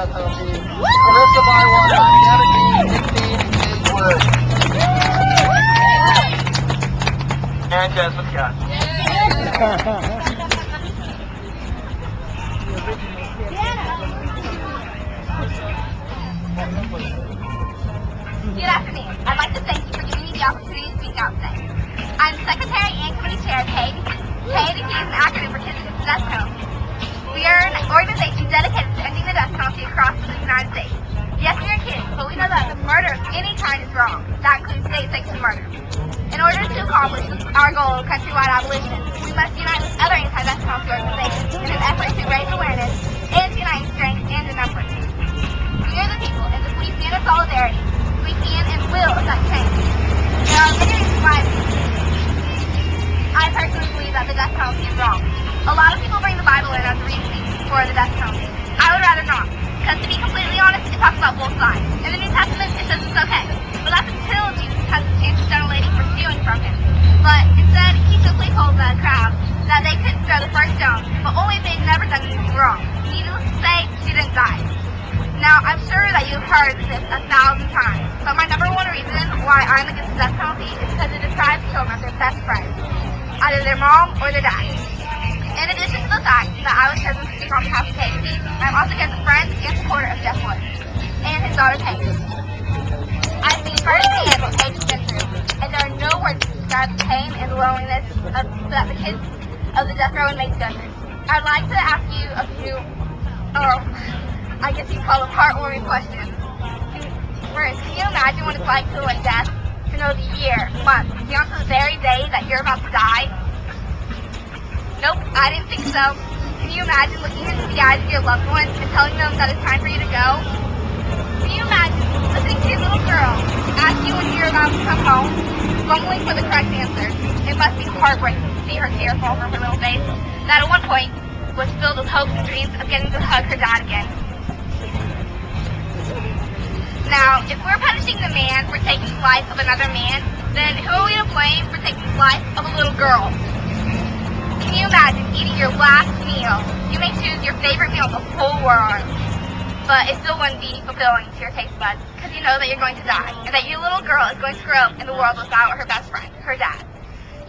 death penalty. Carissa, Bywater, Deanna, Paige, Wood. And Jasmine Scott. Good afternoon. I'd like to thank you for giving me the opportunity to speak out today. I'm Secretary and Committee Chair of KADP. KADP is an acronym for Kids Against the Death Penalty. We are an organization dedicated to ending the death penalty across the United States. Yes, we are kids, but we know that the murder of any kind is wrong. That includes state-sanctioned murder. In order to accomplish our goal of countrywide abolition, we must unite with other anti-death penalty organizations in an effort to raise awareness and unite in strength and in numbers. We are the people, and if we stand in solidarity, we can and will affect change. There are many reasons why I personally believe that the death penalty is wrong. A lot of people bring the Bible in as a reason for the death penalty. I would rather not, because to be completely honest, it talks about both sides. In the New Testament, it says it's okay, but that's until Jesus has a chance to stone a lady for stealing from him. But instead, he simply told the crowd that they couldn't throw the first stone, but only if they'd never done anything wrong. Needless to say, she didn't die. Now, I'm sure that you've heard this 1,000 times, but my number one reason why I'm against the death penalty is because it deprives children of their best friends, either their mom or their dad. In addition to the fact that I was chosen to speak on behalf of KADP, I'm also a friend and supporter of Jeff Wood and his daughter Paige. I've seen firsthand what Paige has been through, and there are no words to describe the pain and the loneliness that the kids of the death row inmates go through. I'd like to ask you a few, I guess you'd call them heartwarming questions. First, can you imagine what it's like to avoid death, to know the year, month, down to the very day that you're about to die? Nope, I didn't think so. Can you imagine looking into the eyes of your loved ones and telling them that it's time for you to go? Can you imagine listening to your little girl ask you when you're about to come home, fumbling for the correct answer? It must be heartbreaking to see her tears fall from her little face that at one point was filled with hopes and dreams of getting to hug her dad again. Now, if we're punishing the man for taking the life of another man, then who are we to blame for taking the life of a little girl? Can you imagine eating your last meal? You may choose your favorite meal in the whole world, but it still wouldn't be fulfilling to your taste buds because you know that you're going to die and that your little girl is going to grow up in the world without her best friend, her dad.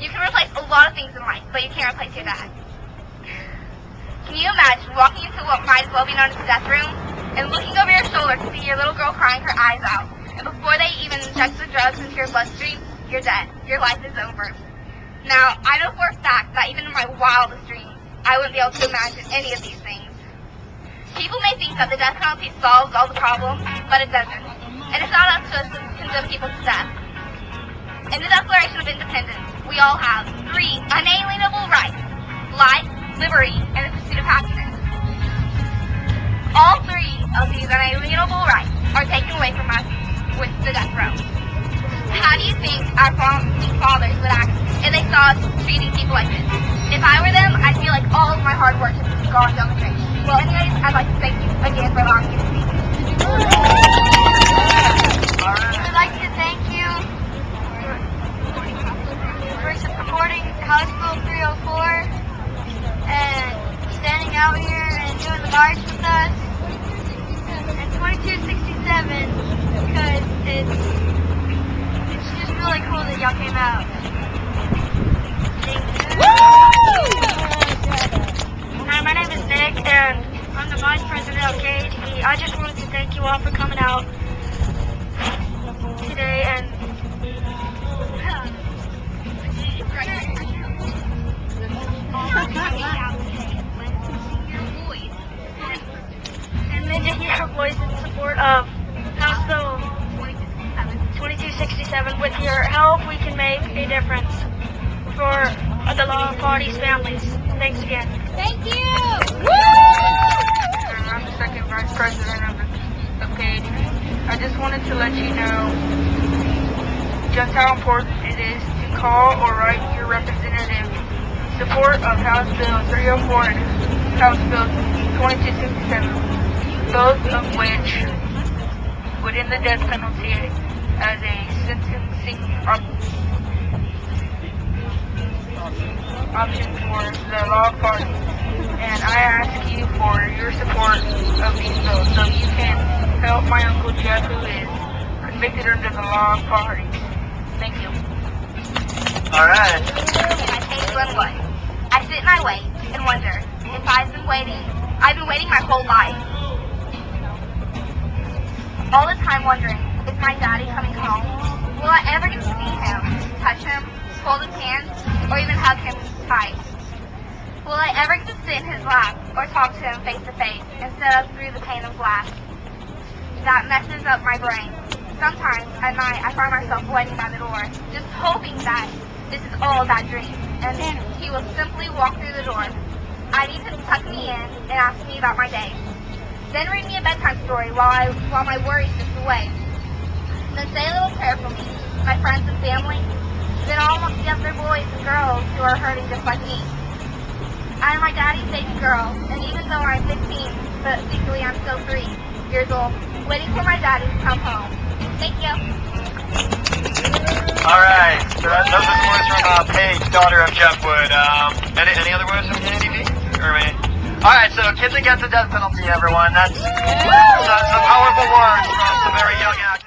You can replace a lot of things in life, but you can't replace your dad. Can you imagine walking into what might as well be known as the death room and looking over your shoulder to see your little girl crying her eyes out, and before they even inject the drugs into your bloodstream, you're dead. Your life is over. Now, I know for a fact that even in my wildest dreams, I wouldn't be able to imagine any of these things. People may think that the death penalty solves all the problems, but it doesn't. And it's not up to us to condemn people to death. In the Declaration of Independence, we all have 3 unalienable rights: life, liberty, and the pursuit of happiness. All 3 of these unalienable rights are taken away from us with the death row. How do you think our founding fathers would act if they saw us treating people like this? If I were them, I'd feel like all of my hard work has gone down the drain. Well, anyways, I'd like to thank you again for allowing me to speak. I'd like to thank you for supporting House Bill 304 and standing out here and doing the march with us. And 2267 because it's just really cool that y'all came out. Hi, my name is Nick, and I'm the Vice President of KADP. I just wanted to thank you all for coming out today and then to hear your voice in support of House Bill 2267. With your help, we can make a difference for the Law Party's families. Thanks again. Thank you! I'm the second vice president of KADP. I just wanted to let you know just how important it is to call or write your representative in support of House Bill 304 and House Bill 2267, both of which would end the death penalty as a sentencing option for the Law Party. and I ask you for your support of these bills so you can help my Uncle Jeff, who is convicted under the law of poverty. Thank you. All right. And I take one way. I sit and I wait and wonder if I've been waiting my whole life. All the time wondering, is my daddy coming home? Will I ever get to see him, touch him, hold his hand, or even hug him tight? Will I ever get to sit in his lap or talk to him face to face instead of through the pane of glass? That messes up my brain. Sometimes at night I find myself waiting by the door, just hoping that this is all that dream, and he will simply walk through the door. I need him to tuck me in and ask me about my day. Then read me a bedtime story while my worries drift away. Then say a little prayer for me, my friends and family, then all of the other boys and girls who are hurting just like me. I am my daddy's baby girl, and even though I'm 15, but secretly I'm still 3 years old, waiting for my daddy to come home. Thank you. All right. So those are the words from Paige, daughter of Jeff Wood. Any other words from KADP? All right. So kids against the death penalty, everyone. That's some powerful words from some very young actors.